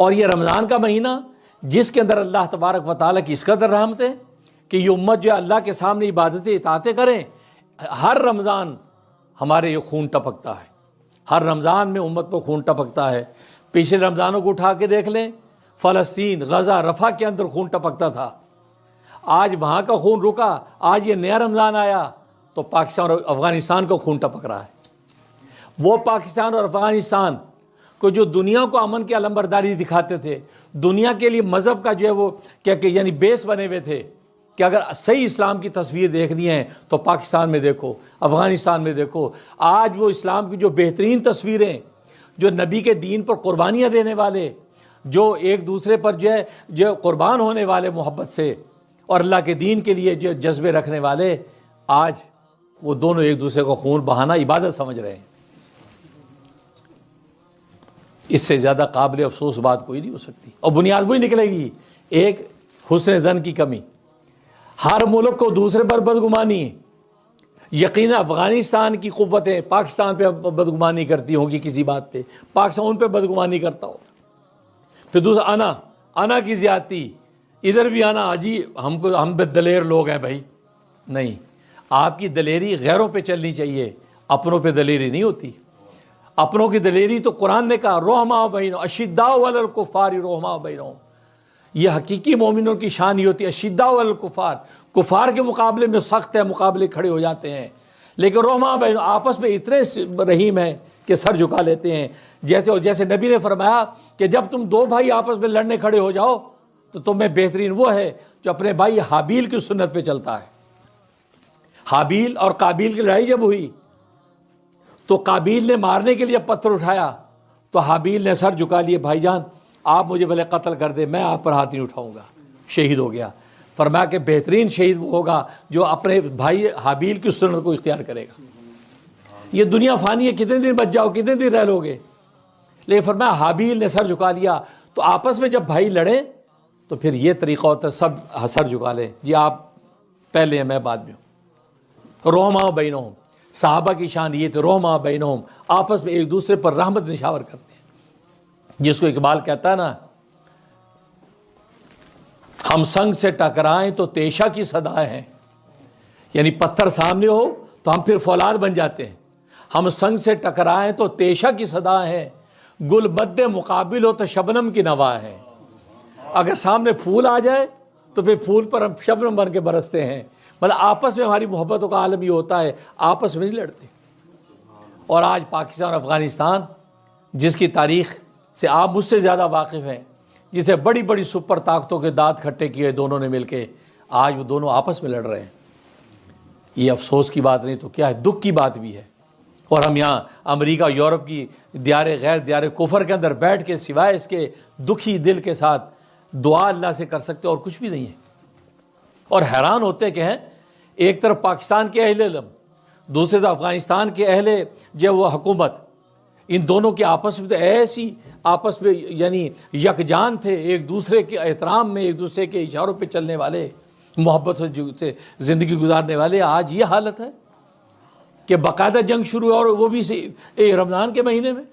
اور یہ رمضان کا مہینہ جس کے اندر اللہ تبارک و تعالیٰ کی اس قدر رحمت ہے کہ یہ امت جو اللہ کے سامنے عبادتیں اطاعتیں کریں، ہر رمضان ہمارے یہ خون ٹپکتا ہے، ہر رمضان میں امت پر خون ٹپکتا ہے۔ پچھلے رمضانوں کو اٹھا کے دیکھ لیں، فلسطین، غزہ، رفح کے اندر خون ٹپکتا تھا، آج وہاں کا خون رکا، آج یہ نیا رمضان آیا تو پاکستان اور افغانستان کا خون ٹپک رہا ہے۔ وہ پاکستان اور افغانستان کو جو دنیا کو امن کی علمبرداری دکھاتے تھے، دنیا کے لیے مذہب کا جو ہے وہ کیا کہ یعنی بیس بنے ہوئے تھے کہ اگر صحیح اسلام کی تصویر دیکھنی ہے تو پاکستان میں دیکھو، افغانستان میں دیکھو، آج وہ اسلام کی جو بہترین تصویریں، جو نبی کے دین پر قربانیاں دینے والے، جو ایک دوسرے پر جو قربان ہونے والے محبت سے اور اللہ کے دین کے لیے جو جذبے رکھنے والے، آج وہ دونوں ایک دوسرے کو خون بہانا عبادت سمجھ رہے ہیں۔ اس سے زیادہ قابل افسوس بات کوئی نہیں ہو سکتی، اور بنیاد وہی نکلے گی، ایک حسن ظن کی کمی۔ ہر ملک کو دوسرے پر بدگمانی ہے، یقیناً افغانستان کی قوتیں پاکستان پہ بدگمانی کرتی ہوں گی کسی بات پہ، پاکستان ان پہ بدگمانی کرتا ہو، پھر دوسرا انا کی زیادتی، ادھر بھی آنا، جی ہم بے دلیر لوگ ہیں بھائی۔ نہیں، آپ کی دلیری غیروں پہ چلنی چاہیے، اپنوں پہ دلیری نہیں ہوتی۔ اپنوں کی دلیری تو قرآن نے کہا رحماء بینہم، اشداء علی الکفار رحماء بینہم، یہ حقیقی مومنوں کی شان یہ ہوتی ہے، اشداء علی الکفار، کفار کے مقابلے میں سخت ہے، مقابلے کھڑے ہو جاتے ہیں، لیکن رحماء بینہم آپس میں اتنے رحیم ہیں کہ سر جھکا لیتے ہیں۔ جیسے نبی نے فرمایا کہ جب تم دو بھائی آپس میں لڑنے کھڑے ہو جاؤ تو تمہیں بہترین وہ ہے جو اپنے بھائی حابیل کی سنت پہ چلتا ہے۔ حابیل اور قابیل کی لڑائی جب ہوئی تو قابیل نے مارنے کے لیے پتھر اٹھایا تو حابیل نے سر جھکا لیے، بھائی جان آپ مجھے بھلے قتل کر دے، میں آپ پر ہاتھ نہیں اٹھاؤں گا، شہید ہو گیا۔ فرمایا کہ بہترین شہید وہ ہوگا جو اپنے بھائی حابیل کی سنت کو اختیار کرے گا۔ یہ دنیا فانی ہے، کتنے دن بچ جاؤ، کتنے دن رہ لو گے، لیکن فرمایا حابیل نے سر جھکا لیا۔ تو آپس میں جب بھائی لڑیں تو پھر یہ طریقہ ہوتا ہے، سب سر جھکا لیں، جی آپ پہلے ہیں میں بعد میں ہوں۔ رحماء بینہم، صحابہ کی شان یہ تھے، رحماء بینہم، آپس میں ایک دوسرے پر رحمت نشاور کرتے ہیں، جس کو اقبال کہتا ہے نا، ہم سنگ سے ٹکرائیں تو تیشہ کی صدا ہیں، یعنی پتھر سامنے ہو تو ہم پھر فولاد بن جاتے ہیں، ہم سنگ سے ٹکرائیں تو تیشہ کی صدا ہے، گل مد مقابل ہو تو شبنم کی نوا ہے۔ اگر سامنے پھول آ جائے تو پھر پھول پر ہم شبنم بن کے برستے ہیں۔ مطلب آپس میں ہماری محبتوں کا عالم یہ ہوتا ہے، آپس میں نہیں لڑتے۔ اور آج پاکستان اور افغانستان جس کی تاریخ سے آپ مجھ سے زیادہ واقف ہیں، جسے بڑی بڑی سپر طاقتوں کے دانت کھٹے کیے دونوں نے مل کے، آج وہ دونوں آپس میں لڑ رہے ہیں۔ یہ افسوس کی بات نہیں تو کیا ہے، دکھ کی بات بھی ہے۔ اور ہم یہاں امریکہ یورپ کی دیار غیر دیار کفر کے اندر بیٹھ کے سوائے اس کے دکھی دل کے ساتھ دعا اللہ سے کر سکتے اور کچھ بھی نہیں ہے۔ اور حیران ہوتے کہ ہیں، ایک طرف پاکستان کے اہل علم، دوسرے طرف افغانستان کے اہل جو وہ حکومت، ان دونوں کے آپس میں تو ایسی آپس میں یعنی یکجان تھے، ایک دوسرے کے احترام میں، ایک دوسرے کے اشاروں پہ چلنے والے، محبت سے زندگی گزارنے والے۔ آج یہ حالت ہے کہ باقاعدہ جنگ شروع ہے، اور وہ بھی رمضان کے مہینے میں۔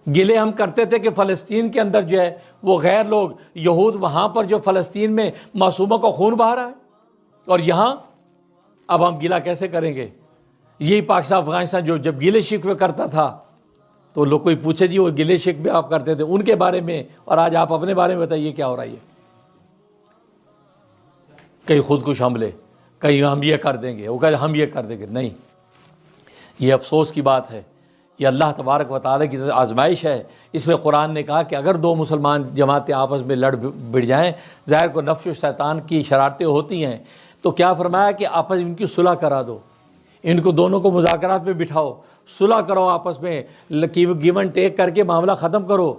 گلے ہم کرتے تھے کہ فلسطین کے اندر جو ہے وہ غیر لوگ یہود وہاں پر جو فلسطین میں معصومہ کا خون بہا رہا ہے، اور یہاں اب ہم گلہ کیسے کریں گے؟ یہی پاکستان افغانستان جو جب گلے شکوے کرتا تھا تو لوگ کوئی پوچھے جی وہ گلے شکوے آپ کرتے تھے ان کے بارے میں، اور آج آپ اپنے بارے میں بتائیے کیا ہو رہا ہے۔ کہیں خودکش حملے، کہیں ہم یہ کر دیں گے، وہ کہتے ہم یہ کر دیں گے۔ نہیں، یہ افسوس کی بات ہے، یہ اللہ تبارک و تعالیٰ کی آزمائش ہے۔ اس میں قرآن نے کہا کہ اگر دو مسلمان جماعتیں آپس میں لڑ بڑھ جائیں، ظاہر کو نفس و شیطان کی شرارتیں ہوتی ہیں، تو کیا فرمایا کہ آپس ان کی صلح کرا دو، ان کو دونوں کو مذاکرات میں بٹھاؤ، صلح کرو، آپس میں گیو اینڈ ٹیک کر کے معاملہ ختم کرو۔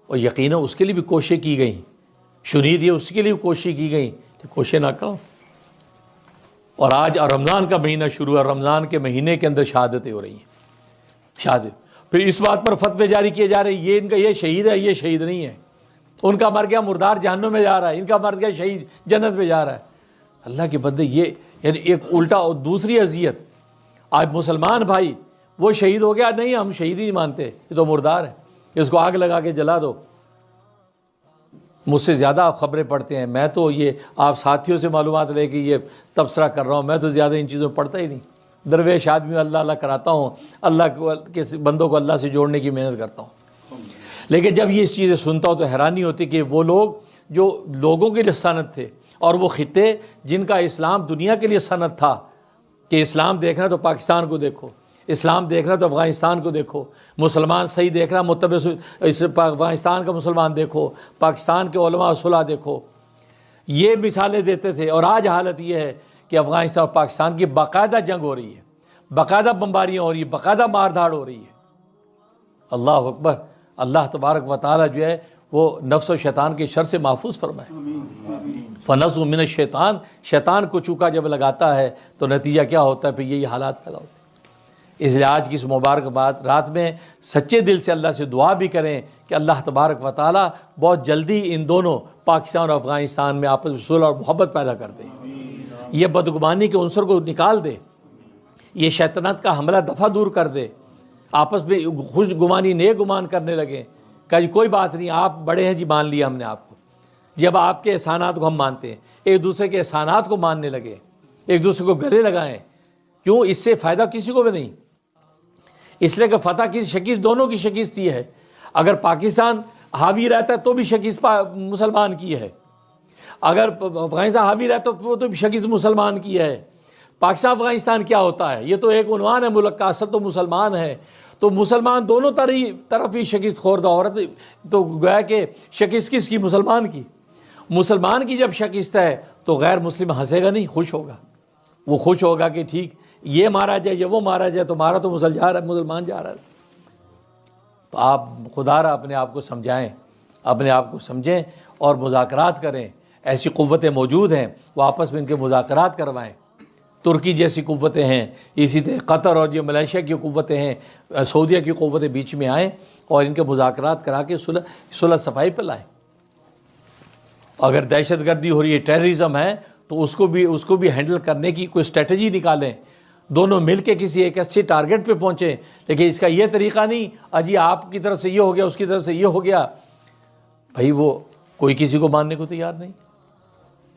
اور یقیناً اس کے لیے بھی کوششیں کی گئیں، شنید یہ اس کے لیے بھی کوشش کی گئیں، کوششیں ناکام۔ اور آج رمضان کا مہینہ شروع ہے، رمضان کے مہینے کے اندر شہادتیں ہو رہی ہیں، شہادت۔ پھر اس بات پر فتوے جاری کیے جا رہے ہیں، یہ ان کا یہ شہید ہے، یہ شہید نہیں ہے، ان کا مر گیا مردار جہنم میں جا رہا ہے، ان کا مر گیا شہید جنت میں جا رہا ہے۔ اللہ کے بندے، یہ یعنی ایک الٹا اور دوسری اذیت۔ آج مسلمان بھائی وہ شہید ہو گیا، نہیں ہم شہید ہی نہیں مانتے، یہ تو مردار ہے۔ اس کو آگ لگا کے جلا دو۔ مجھ سے زیادہ آپ خبریں پڑھتے ہیں، میں تو یہ آپ ساتھیوں سے معلومات لے کے یہ تبصرہ کر رہا ہوں، میں تو زیادہ ان چیزوں میں پڑھتا ہی نہیں۔ درویش آدمی اللہ اللہ کراتا ہوں، اللہ کے بندوں کو اللہ سے جوڑنے کی محنت کرتا ہوں، لیکن جب یہ چیزیں سنتا ہوں تو حیرانی ہوتی کہ وہ لوگ جو لوگوں کے لیے سند تھے، اور وہ خطے جن کا اسلام دنیا کے لیے سند تھا کہ اسلام دیکھنا تو پاکستان کو دیکھو، اسلام دیکھنا تو افغانستان کو دیکھو، مسلمان صحیح دیکھنا متبع افغانستان کا مسلمان دیکھو، پاکستان کے علماء و صلح دیکھو، یہ مثالیں دیتے تھے۔ اور آج حالت یہ ہے کہ افغانستان اور پاکستان کی باقاعدہ جنگ ہو رہی ہے، باقاعدہ بمباریاں ہو رہی ہیں، باقاعدہ مار دھاڑ ہو رہی ہے۔ اللہ اکبر، اللہ تبارک و تعالیٰ جو ہے وہ نفس و شیطان کے شر سے محفوظ فرمائے۔ فنزغ من الشیطان، شیطان کو چوکا جب لگاتا ہے تو نتیجہ کیا ہوتا ہے؟ پھر یہی حالات پیدا ہوتے ہیں۔ اس لیے آج کی اس مبارک رات میں سچے دل سے اللہ سے دعا بھی کریں کہ اللہ تبارک و تعالیٰ بہت جلدی ان دونوں پاکستان اور افغانستان میں آپس میں صلح اور محبت پیدا کر دے، یہ بدگمانی کے عنصر کو نکال دے، یہ شیطنت کا حملہ دفعہ دور کر دے، آپس میں خوش گمانی نیک گمان کرنے لگے کہ جی کوئی بات نہیں، آپ بڑے ہیں جی، مان لیا ہم نے آپ کو، جب آپ کے احسانات کو ہم مانتے ہیں، ایک دوسرے کے احسانات کو ماننے لگے، ایک دوسرے کو گلے لگائیں، کیوں؟ اس سے فائدہ کسی کو بھی نہیں، اس لیے کہ فتح کی شکست دونوں کی شکست یہ ہے۔ اگر پاکستان حاوی رہتا ہے تو بھی شکست مسلمان کی ہے، اگر افغانستان حاوی رہتا ہے تو بھی شکست مسلمان کی ہے۔ پاکستان افغانستان کیا ہوتا ہے؟ یہ تو ایک عنوان ہے ملک کا، اصل تو مسلمان ہے۔ تو مسلمان دونوں طرف ہی شکست خوردہ عورت، تو گویا کہ شکست کس کی؟ مسلمان کی۔ مسلمان کی جب شکست ہے تو غیر مسلم ہنسے گا نہیں، خوش ہوگا، وہ خوش ہوگا کہ ٹھیک یہ مارا جائے یا وہ مارا جائے، تو مارا تو مسلمان جا رہا ہے۔ تو آپ خدا را اپنے آپ کو سمجھائیں، اپنے آپ کو سمجھیں اور مذاکرات کریں۔ ایسی قوتیں موجود ہیں، وہ آپس میں ان کے مذاکرات کروائیں۔ ترکی جیسی قوتیں ہیں، اسی طرح قطر اور جو ملیشیا کی قوتیں ہیں، سعودیہ کی قوتیں بیچ میں آئیں اور ان کے مذاکرات کرا کے صلح صفائی پہ لائیں۔ اگر دہشت گردی ہو رہی ہے، ٹیررزم ہے، تو اس کو بھی ہینڈل کرنے کی کوئی اسٹریٹجی نکالیں، دونوں مل کے کسی ایک اچھے ٹارگٹ پہ پہنچیں۔ لیکن اس کا یہ طریقہ نہیں اجی آپ کی طرف سے یہ ہو گیا، اس کی طرف سے یہ ہو گیا، بھائی وہ کوئی کسی کو ماننے کو تیار نہیں۔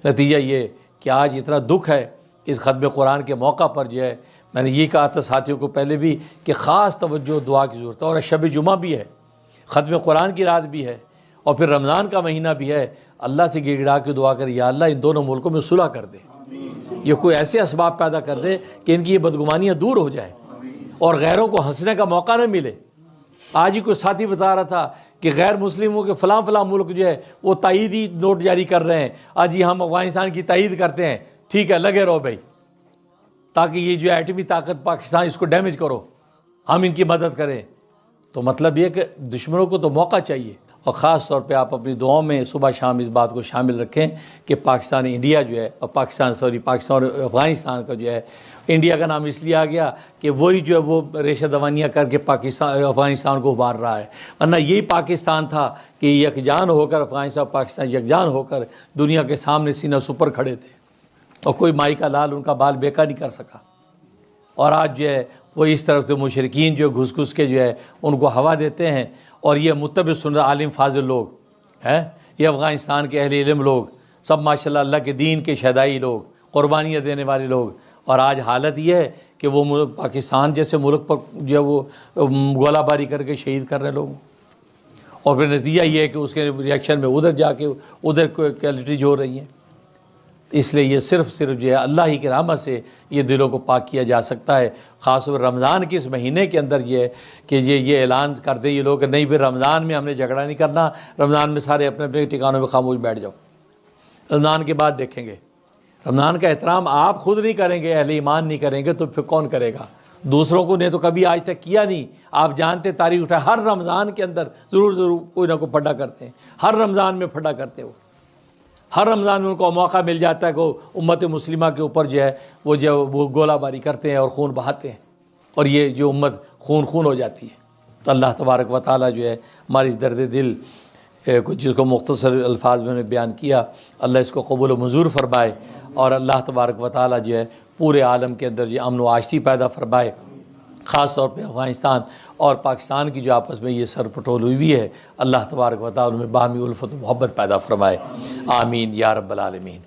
نتیجہ یہ کہ آج اتنا دکھ ہے اس ختم قرآن کے موقع پر جو ہے، میں نے یہ کہا تھا ساتھیوں کو پہلے بھی کہ خاص توجہ دعا کی ضرورت ہے، اور شب جمعہ بھی ہے، ختم قرآن کی رات بھی ہے، اور پھر رمضان کا مہینہ بھی ہے۔ اللہ سے گڑ گڑا کے دعا کر، یا اللہ ان دونوں ملکوں میں صلح کر دے، یہ کوئی ایسے اسباب پیدا کر دے کہ ان کی یہ بدگمانیاں دور ہو جائے اور غیروں کو ہنسنے کا موقع نہ ملے۔ آج ہی کوئی ساتھی بتا رہا تھا کہ غیر مسلموں کے فلاں ملک جو ہے وہ تائیدی نوٹ جاری کر رہے ہیں، آج ہی ہم افغانستان کی تائید کرتے ہیں، ٹھیک ہے لگے رہو بھائی، تاکہ یہ جو ایٹمی طاقت پاکستان اس کو ڈیمیج کرو، ہم ان کی مدد کریں۔ تو مطلب یہ کہ دشمنوں کو تو موقع چاہیے، اور خاص طور پہ آپ اپنی دعاؤں میں صبح شام اس بات کو شامل رکھیں کہ پاکستان انڈیا جو ہے، اور پاکستان اور افغانستان کا جو ہے، انڈیا کا نام اس لیے آ گیا کہ وہی جو ہے وہ ریشہ دوانیاں کر کے افغانستان کو ابھار رہا ہے، ورنہ یہی پاکستان تھا کہ یکجان ہو کر افغانستان اور پاکستان یکجان ہو کر دنیا کے سامنے سینہ سپر کھڑے تھے، اور کوئی مائی کا لال ان کا بال بیکا نہیں کر سکا۔ اور آج جو ہے وہ اس طرف سے مشرکین جو گھس گھس کے جو ہے ان کو ہوا دیتے ہیں، اور یہ متبع سنت عالم فاضل لوگ ہیں، یہ افغانستان کے اہل علم لوگ سب ماشاءاللہ اللہ کے دین کے شہدائی لوگ، قربانیاں دینے والے لوگ، اور آج حالت یہ ہے کہ وہ پاکستان جیسے ملک پر جو ہے وہ گولہ باری کر کے شہید کر رہے لوگ، اور پھر نتیجہ یہ ہے کہ اس کے ریئیکشن میں ادھر جا کے ادھر کوالٹی جو ہو رہی ہیں۔ اس لیے یہ صرف جو ہے اللہ ہی کی رحمت سے یہ دلوں کو پاک کیا جا سکتا ہے۔ خاص طور پر رمضان کے اس مہینے کے اندر یہ ہے کہ یہ اعلان کر دیں یہ لوگ کہ نہیں پھر رمضان میں ہم نے جھگڑا نہیں کرنا، رمضان میں سارے اپنے اپنے ٹھکانوں میں خاموش بیٹھ جاؤ، رمضان کے بعد دیکھیں گے۔ رمضان کا احترام آپ خود نہیں کریں گے، اہل ایمان نہیں کریں گے، تو پھر کون کرے گا؟ دوسروں کو نے تو کبھی آج تک کیا نہیں۔ آپ جانتے تاریخ اٹھائے، ہر رمضان کے اندر ضرور کوئی نہ کوئی پھڈا کرتے ہیں، ہر رمضان میں پھڈا کرتے ہو، ہر رمضان میں ان کو موقع مل جاتا ہے کہ امت مسلمہ کے اوپر جو ہے وہ گولہ باری کرتے ہیں اور خون بہاتے ہیں، اور یہ جو امت خون ہو جاتی ہے۔ تو اللہ تبارک و تعالیٰ جو ہے ہماری اس درد دل جس کو مختصر الفاظ میں نے بیان کیا، اللہ اس کو قبول و منظور فرمائے، اور اللہ تبارک و تعالیٰ جو ہے پورے عالم کے اندر یہ امن و آشتی پیدا فرمائے، خاص طور پہ افغانستان اور پاکستان کی جو آپس میں یہ سر پٹول ہوئی ہے، اللہ تبارک و تعالیٰ ان میں باہمی الفت و محبت پیدا فرمائے، آمین یا رب العالمین۔